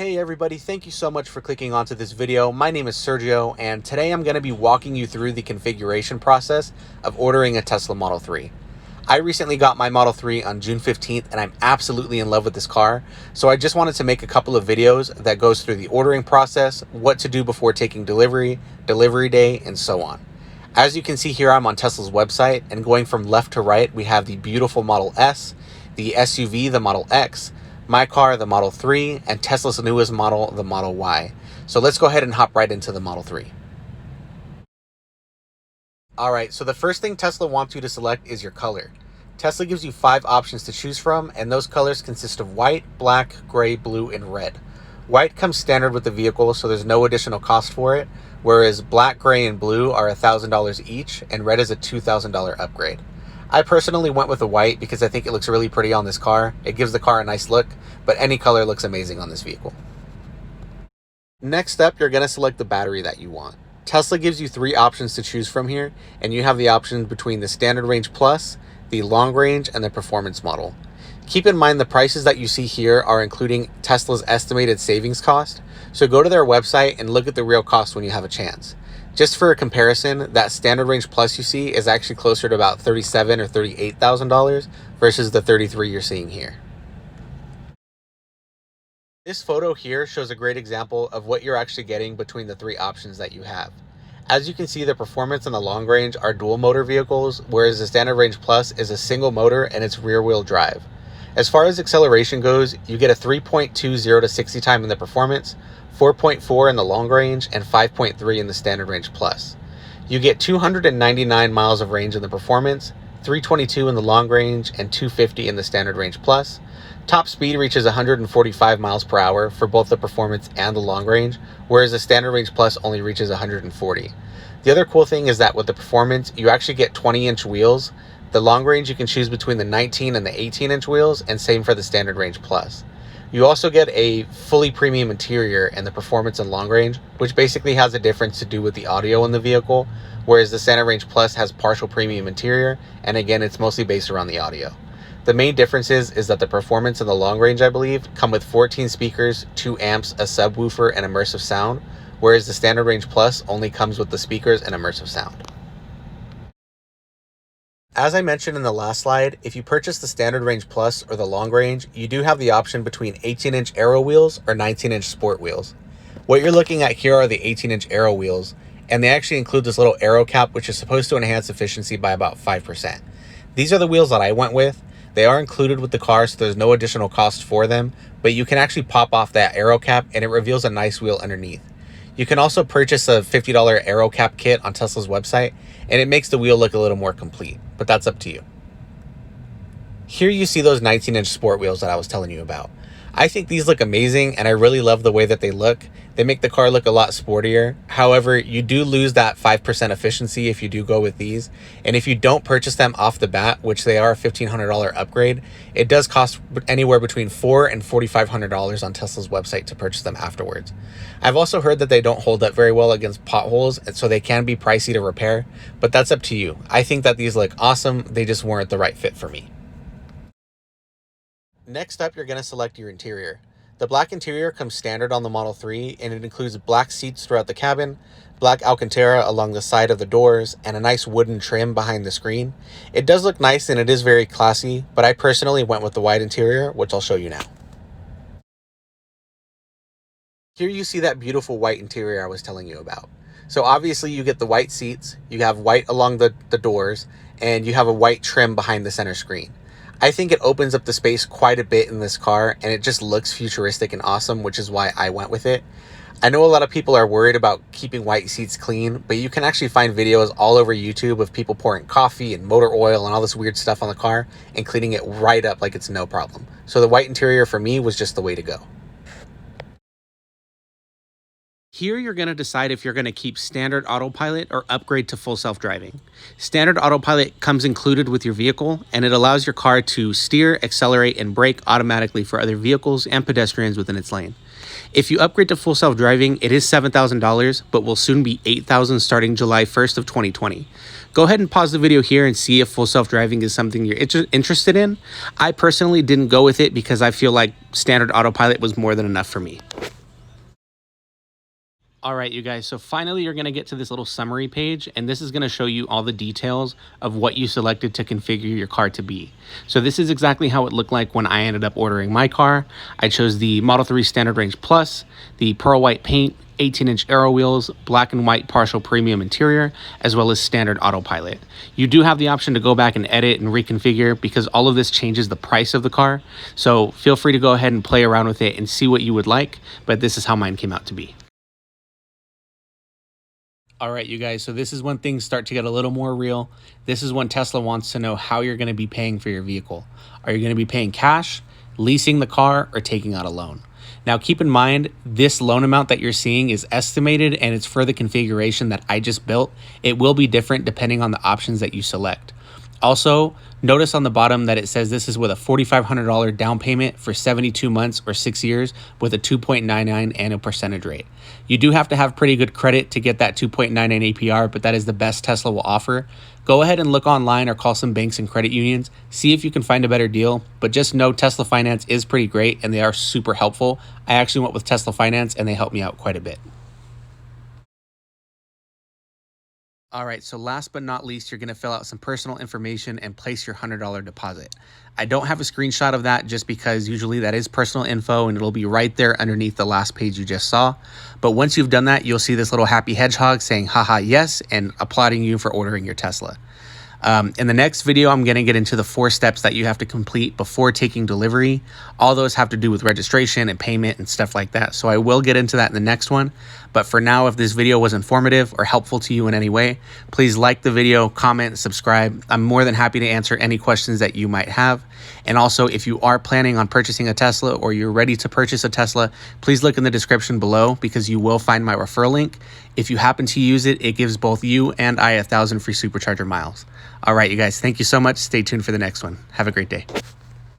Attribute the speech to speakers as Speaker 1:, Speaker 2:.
Speaker 1: Hey everybody, thank you so much for clicking onto this video. My name is Sergio, and today I'm going to be walking you through the configuration process of ordering a Tesla Model 3. I recently got my Model 3 on June 15th, and I'm absolutely in love with this car. So I just wanted to make a couple of videos that goes through the ordering process, what to do before taking delivery, delivery day, and so on. As you can see here, I'm on Tesla's website, and going from left to right, we have the beautiful Model S, the SUV, the Model X, my car, the Model 3, and Tesla's newest model, the Model Y. So let's go ahead and hop right into the Model 3. Alright, so the first thing Tesla wants you to select is your color. Tesla gives you 5 options to choose from, and those colors consist of white, black, gray, blue, and red. White comes standard with the vehicle, so there's no additional cost for it, whereas black, gray, and blue are $1,000 each, and red is a $2,000 upgrade. I personally went with the white because I think it looks really pretty on this car. It gives the car a nice look, but any color looks amazing on this vehicle. Next up, you're going to select the battery that you want. Tesla gives you 3 options to choose from here, and you have the options between the Standard Range Plus, the Long Range, and the Performance model. Keep in mind the prices that you see here are including Tesla's estimated savings cost, so go to their website and look at the real cost when you have a chance. Just for a comparison, that Standard Range Plus you see is actually closer to about $37,000 or $38,000 versus the $33,000 you're seeing here. This photo here shows a great example of what you're actually getting between the 3 options that you have. As you can see, the Performance and the Long Range are dual motor vehicles, whereas the Standard Range Plus is a single motor and it's rear wheel drive. As far as acceleration goes, you get a 3.20 to 60 time in the Performance, 4.4 in the Long Range, and 5.3 in the Standard Range Plus. You get 299 miles of range in the Performance, 322 in the Long Range, and 250 in the Standard Range Plus. Top speed reaches 145 miles per hour for both the Performance and the Long Range, whereas the Standard Range Plus only reaches 140. The other cool thing is that with the Performance, you actually get 20-inch wheels. The Long Range, you can choose between the 19 and the 18-inch wheels, and same for the Standard Range Plus. You also get a fully premium interior in the Performance and Long Range, which basically has a difference to do with the audio in the vehicle, whereas the Standard Range Plus has partial premium interior, and again, it's mostly based around the audio. The main difference is that the Performance and the Long Range, I believe, come with 14 speakers, 2 amps, a subwoofer, and immersive sound, whereas the Standard Range Plus only comes with the speakers and immersive sound. As I mentioned in the last slide, if you purchase the Standard Range Plus or the Long Range, you do have the option between 18-inch Aero wheels or 19-inch Sport wheels. What you're looking at here are the 18-inch Aero wheels, and they actually include this little aero cap, which is supposed to enhance efficiency by about 5%. These are the wheels that I went with. They are included with the car, so there's no additional cost for them, but you can actually pop off that aero cap and it reveals a nice wheel underneath. You can also purchase a $50 aero cap kit on Tesla's website, and it makes the wheel look a little more complete, but that's up to you. Here you see those 19-inch Sport wheels that I was telling you about. I think these look amazing, and I really love the way that they look. They make the car look a lot sportier. However, you do lose that 5% efficiency if you do go with these. And if you don't purchase them off the bat, which they are a $1,500 upgrade, it does cost anywhere between $400 and $4,500 on Tesla's website to purchase them afterwards. I've also heard that they don't hold up very well against potholes, and so they can be pricey to repair, but that's up to you. I think that these look awesome. They just weren't the right fit for me. Next up, you're going to select your interior. The black interior comes standard on the Model 3, and it includes black seats throughout the cabin, black Alcantara along the side of the doors, and a nice wooden trim behind the screen. It does look nice and it is very classy, but I personally went with the white interior, which I'll show you now. Here you see that beautiful white interior I was telling you about. So obviously you get the white seats, you have white along the doors, and you have a white trim behind the center screen. I think it opens up the space quite a bit in this car, and it just looks futuristic and awesome, which is why I went with it. I know a lot of people are worried about keeping white seats clean, but you can actually find videos all over YouTube of people pouring coffee and motor oil and all this weird stuff on the car and cleaning it right up like it's no problem. So the white interior for me was just the way to go. Here you're going to decide if you're going to keep standard autopilot or upgrade to full self-driving. Standard autopilot comes included with your vehicle, and it allows your car to steer, accelerate, and brake automatically for other vehicles and pedestrians within its lane. If you upgrade to full self-driving, it is $7,000, but will soon be $8,000 starting July 1st of 2020. Go ahead and pause the video here and see if full self-driving is something you're interested in. I personally didn't go with it because I feel like standard autopilot was more than enough for me. All right, you guys, so finally you're gonna get to this little summary page, and this is gonna show you all the details of what you selected to configure your car to be. So this is exactly how it looked like when I ended up ordering my car. I chose the Model 3 Standard Range Plus, the pearl white paint, 18-inch aero wheels, black and white partial premium interior, as well as standard autopilot. You do have the option to go back and edit and reconfigure because all of this changes the price of the car. So feel free to go ahead and play around with it and see what you would like, but this is how mine came out to be. All right, you guys, so this is when things start to get a little more real. This is when Tesla wants to know how you're going to be paying for your vehicle. Are you going to be paying cash, leasing the car, or taking out a loan? Now, keep in mind, this loan amount that you're seeing is estimated and it's for the configuration that I just built. It will be different depending on the options that you select. Also, notice on the bottom that it says this is with a $4,500 down payment for 72 months or 6 years with a 2.99 annual percentage rate. You do have to have pretty good credit to get that 2.99 APR, but that is the best Tesla will offer. Go ahead and look online or call some banks and credit unions, see if you can find a better deal, but just know Tesla Finance is pretty great and they are super helpful. I actually went with Tesla Finance and they helped me out quite a bit. All right, so last but not least, you're gonna fill out some personal information and place your $100 deposit. I don't have a screenshot of that just because usually that is personal info and it'll be right there underneath the last page you just saw. But once you've done that, you'll see this little happy hedgehog saying, haha, yes, and applauding you for ordering your Tesla. In the next video, I'm going to get into the 4 steps that you have to complete before taking delivery. All those have to do with registration and payment and stuff like that. So I will get into that in the next one. But for now, if this video was informative or helpful to you in any way, please like the video, comment, subscribe. I'm more than happy to answer any questions that you might have. And also, if you are planning on purchasing a Tesla or you're ready to purchase a Tesla, please look in the description below because you will find my referral link. If you happen to use it, it gives both you and I 1,000 free supercharger miles. All right, you guys, thank you so much. Stay tuned for the next one. Have a great day.